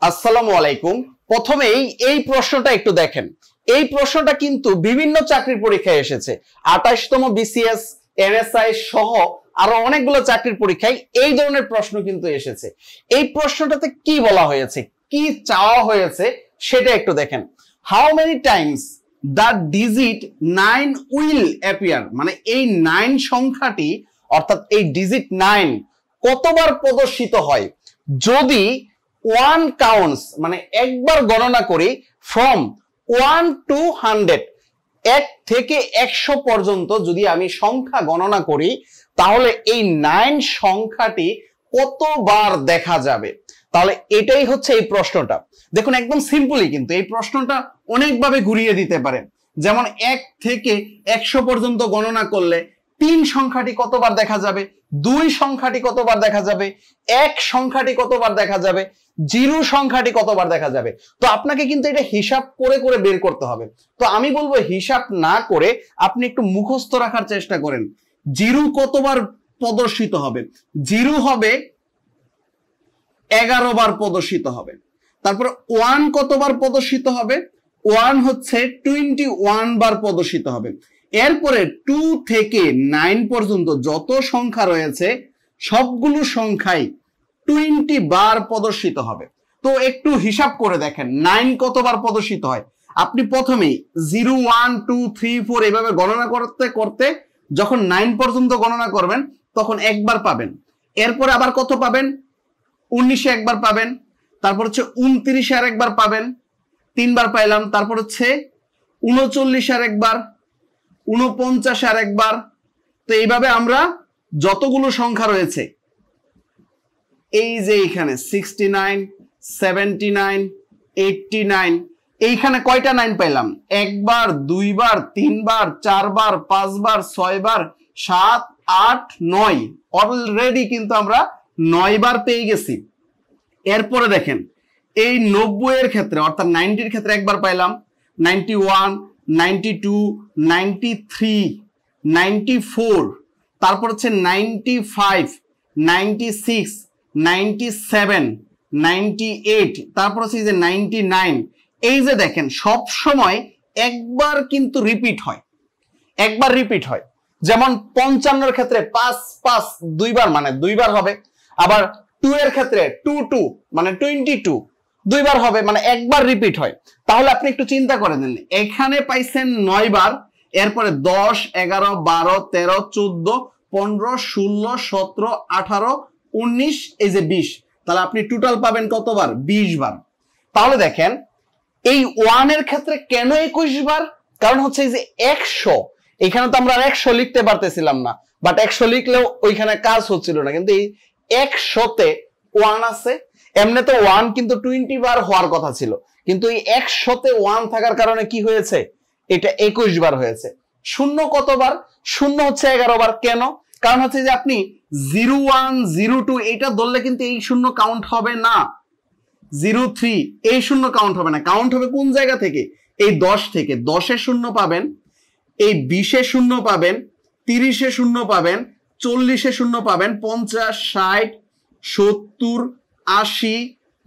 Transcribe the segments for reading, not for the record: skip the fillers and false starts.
আসসালামু আলাইকুম। প্রথমেই এই প্রশ্নটা একটু দেখেন। এই প্রশ্নটা কিন্তু বিভিন্ন চাকরির পরীক্ষায় এসেছে। 28তম BCS, MSI সহ আরো অনেকগুলো চাকরির পরীক্ষায় এই ধরনের প্রশ্ন কিন্তু এসেছে। এই প্রশ্নটাতে কি বলা হয়েছে, কি চাওয়া হয়েছে সেটা একটু দেখেন। How many Times the digit 9 will appear, মানে এই 9 সংখ্যাটি অর্থাৎ এই ডিজিট 9 কতবার প্রদর্শিত হয় যদি 1 কাউন্টস, মানে একবার গণনা করি, ফ্রম 1 to 100, 1 থেকে 100 পর্যন্ত যদি আমি সংখ্যা গণনা করি তাহলে এই 9 সংখ্যাটি কতবার দেখা যাবে। তাহলে এটাই হচ্ছে এই প্রশ্নটা। দেখুন একদম সিম্পলি, কিন্তু এই প্রশ্নটা অনেকভাবে ঘুরিয়ে দিতে পারে। যেমন 1 থেকে 100 পর্যন্ত গণনা করলে 3 সংখ্যাটি কতবার দেখা যাবে, 2 সংখ্যাটি কতবার দেখা যাবে, 1 সংখ্যাটি কতবার দেখা যাবে, 0 সংখ্যাটি কতবার দেখা যাবে। তো আপনাকে কিন্তু এটা হিসাব করে করে বের করতে হবে। তো আমি বলবো হিসাব না করে আপনি একটু মুখস্থ রাখার চেষ্টা করেন। 0 কতবার প্রদর্শিত হবে, 0 হবে 11 বার প্রদর্শিত হবে। তারপর 1 কতবার প্রদর্শিত হবে, 1 হচ্ছে 21 বার প্রদর্শিত হবে। এরপরে 2 থেকে 9 পর্যন্ত যত সংখ্যা রয়েছে সবগুলো সংখ্যাই 20 বার প্রদর্শিত হবে। তো একটু হিসাব করে দেখেন 9 কতবার প্রদর্শিত হয়। আপনি প্রথমেই 0, 1, 2, 3, 4 এইভাবে গণনা করতে করতে যখন 9 পর্যন্ত গণনা করবেন তখন একবার পাবেন। এরপরে আবার কত পাবেন, 19 একবার পাবেন, তারপর হচ্ছে 29 আর একবার পাবেন, 3 বার পাইলাম। তারপর হচ্ছে 39 আর একবার, 49 আর একবার। তো এইভাবে আমরা যতগুলো সংখ্যা রয়েছে, এই যে এখানে 69, 79, 89, এইখানে কয়টা 9 পাইলাম, একবার, 2 বার, 3 বার, 4 বার, 5 বার, 6 বার, 7, 8, 9, অলরেডি কিন্তু আমরা 9 বার পেয়ে গেছি। এরপরে দেখেন এই 90 এর ক্ষেত্রে অর্থাৎ 90 এর ক্ষেত্রে একবার পাইলাম, 91, 92, 93, 94, তারপর হচ্ছে 95, 96, 97, 98, তারপর হচ্ছে এই যে 99। এই যে দেখেন সব সময় একবার কিন্তু রিপিট হয়, একবার রিপিট হয়। যেমন 55 এর ক্ষেত্রে 5, 5 দুইবার, মানে 2 বার হবে। আবার 2 এর ক্ষেত্রে 2, 2 মানে 22 2 বার হবে, মানে একবার রিপিট হয়। তাহলে আপনি একটু চিন্তা করে দেন, এখানে পাইছেন 9 বার, এরপরে 10, 11, 12, 13, 14, 15, 16, 17, 18, 19, এই যে 20। তাহলে আপনি টোটাল পাবেন কতবার, 20 বার। তাহলে দেখেন এই 1 এর ক্ষেত্রে কেন 21 বার, কারণ হচ্ছে এই যে 100, এখানে তো আমরা 100 লিখতে পারতেছিলাম না, বাট 100 লিখলেও ওইখানে কাজ হচ্ছিল না, কিন্তু এই 100তে 1 আছে। এমনি তো 1 কিন্তু 20 বার হওয়ার কথা ছিল, কিন্তু এই 100তে 1 থাকার কারণে কি হয়েছে, এটা 21 বার হয়েছে। শূন্য কতবার, শূন্য হচ্ছে 11 বার। কেন, কারণ হচ্ছে যে আপনি 01, 02 এইটা ধরলে কিন্তু এই শূন্য কাউন্ট হবে না, 03 এই শূন্য কাউন্ট হবে না। কাউন্ট হবে কোন জায়গা থেকে, এই 10 থেকে। 10-এ শূন্য পাবেন, এই 20-এ শূন্য পাবেন, 30-এ শূন্য পাবেন, 40-এ শূন্য পাবেন, 50, 60, 70, 80,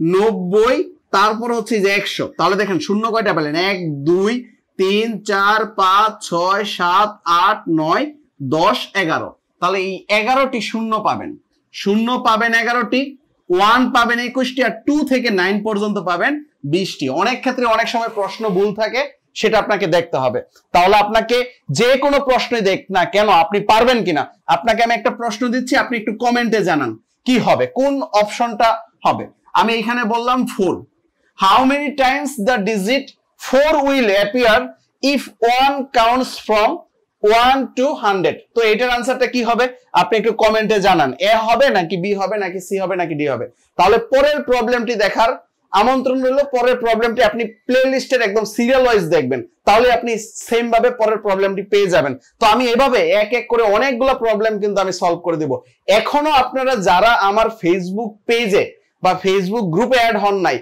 90, তারপর হচ্ছে যে 100। তাহলে দেখেন শূন্য কয়টা পেলেন, 1, 2, 3, 4, 5, 6, 7, 8, 9, 10, 11। তাহলে এই 11টি শূন্য পাবেন, শূন্য পাবেন 11টি, 1 পাবেন 21টি, আর 2 থেকে 9 পর্যন্ত পাবেন 20টি। অনেক ক্ষেত্রে অনেক সময় প্রশ্ন ভুল থাকে, সেটা আপনাকে দেখতে হবে। তাহলে আপনাকে যে কোনো প্রশ্নই দেখ না কেন আপনি পারবেন কিনা, আপনাকে আমি একটা প্রশ্ন দিচ্ছি, আপনি একটু কমেন্টে জানান কি হবে, কোন অপশনটা হবে। আমি এখানে বললাম 4। How many Times the digit 4 will appear if 1 counts from 1 to 100। তো এটার আনসারটা কি হবে আপনি একটু কমেন্টে জানান। এ হবে নাকি বি হবে নাকি সি হবে নাকি ডি হবে। তাহলে পরের প্রবলেমটি দেখার আমন্ত্রণ রইল। পরের প্রবলেমটি আপনি প্লে লিস্টের একদম সিরিয়াল ওয়াইজ দেখবেন, তাহলে আপনি সেম ভাবে পরের প্রবলেমটি পেয়ে যাবেন। তো আমি এভাবে এক এক করে অনেকগুলো প্রবলেম কিন্তু আমি সলভ করে দিব। এখনো আপনারা যারা আমার ফেসবুক পেজে বা ফেসবুক গ্রুপে অ্যাড হন নাই,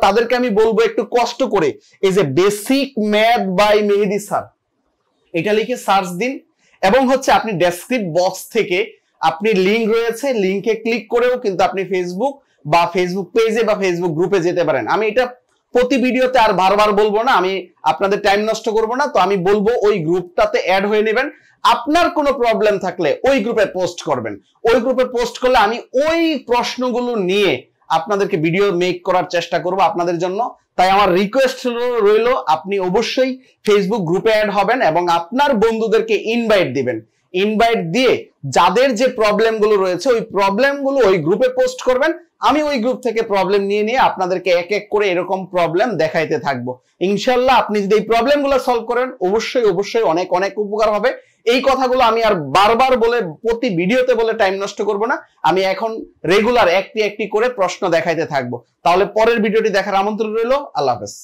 তাদেরকে আমি বলবো একটু কষ্ট করে এই যে basic math by Mehedi sir এটা লিখে সার্চ দিন, এবং হচ্ছে আপনি ডেসক্রিপশন বক্স থেকে আপনি লিংক রয়েছে, লিংকে ক্লিক করেও কিন্তু আপনি ফেসবুক বা ফেসবুক পেজে বা ফেসবুক গ্রুপে যেতে পারেন। আমি এটা প্রতি ভিডিওতে আর বারবার বলবো না, আমি আপনাদের টাইম নষ্ট করব না। তো আমি বলবো ওই গ্রুপটাতে অ্যাড হয়ে নেবেন। আপনার কোনো প্রবলেম থাকলে ওই গ্রুপে পোস্ট করবেন। ওই গ্রুপে পোস্ট করলে আমি ওই প্রশ্নগুলো নিয়ে আপনাদেরকে ভিডিও মেক করার চেষ্টা করব আপনাদের জন্য। তাই আমার রিকোয়েস্ট রইল, আপনি অবশ্যই ফেসবুক গ্রুপে অ্যাড হবেন এবং আপনার বন্ধুদেরকে ইনভাইট দিবেন। ইনভাইট দিয়ে যাদের যে প্রবলেমগুলো রয়েছে ওই প্রবলেমগুলো ওই গ্রুপে পোস্ট করবেন। আমি ওই গ্রুপ থেকে প্রবলেম নিয়ে নিয়ে আপনাদেরকে এক এক করে এরকম প্রবলেম দেখাইতে থাকবো। ইনশাল্লাহ আপনি যদি এই প্রবলেমগুলো সলভ করেন অবশ্যই অবশ্যই অনেক অনেক উপকার হবে। এই কথাগুলো আমি আর বারবার বলে প্রতি ভিডিওতে বলে টাইম নষ্ট করব না। আমি এখন রেগুলার একটি একটি করে প্রশ্ন দেখাইতে থাকবো। তাহলে পরের ভিডিওটি দেখার আমন্ত্রণ রইল। আল্লাহ হাফেজ।